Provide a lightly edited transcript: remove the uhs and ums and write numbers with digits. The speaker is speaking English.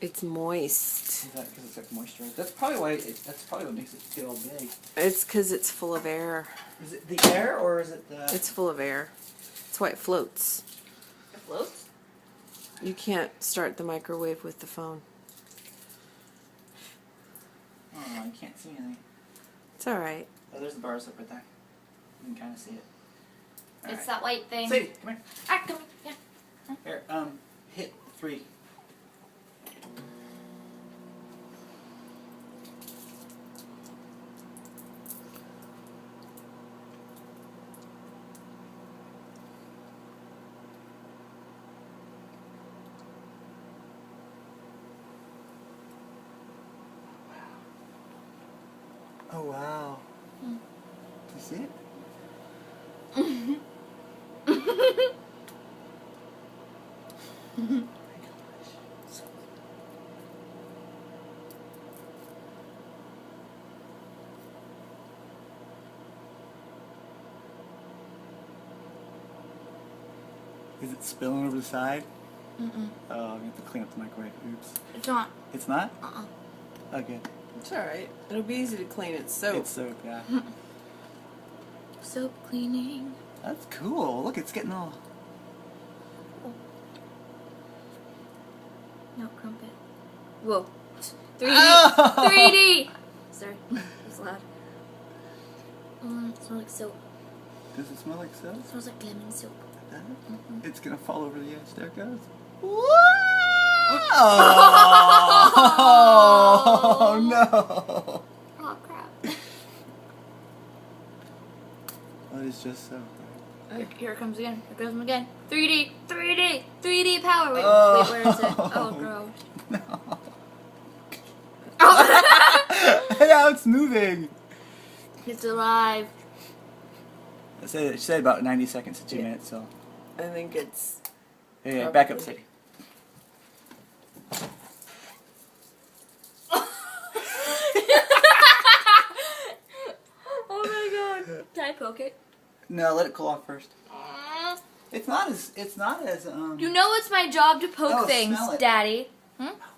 It's moist. Is that because it's like moisturized? That's probably why. That's probably what makes it feel big. It's because it's full of air. Is it the air or is it the? It's full of air. That's why it floats. It floats? You can't start the microwave with the phone. Oh, I can't see anything. It's alright. Oh, there's the bar soap right there. You can kind of see it. All It's right. that white thing. Sadie, come here. Ah, come here. Here, hit 3. Oh wow. Hmm. You see it? Is it spilling over the side? Mm-mm. Oh, I'm gonna have to clean up the microwave. Oops. It's not. It's not? Uh-uh. Okay. It's alright. It'll be easy to clean. It's soap. It's soap, yeah. Soap cleaning. That's cool. Look, it's getting all. No, crumpet. Whoa. 3D. Oh! 3D! Sorry. It was loud. It smells like soap. Does it smell like soap? It smells like lemon soap. Mm-hmm. It's gonna fall over the edge. There it goes. Oh, no! Oh, crap. Well, it's just soap. Here it comes again. Here it comes again. 3D. 3D. 3D power. Wait, Oh. wait, where is it? Oh, gross. No. Oh. Now it's moving. It's alive. It said about 90 seconds to 2 minutes, so. I think it's... Yeah, back up, Sadie. Oh my god. Can I poke it? No, let it cool off first. It's not as You know it's my job to poke Oh, things, smell it. Daddy. Hmm? Oh,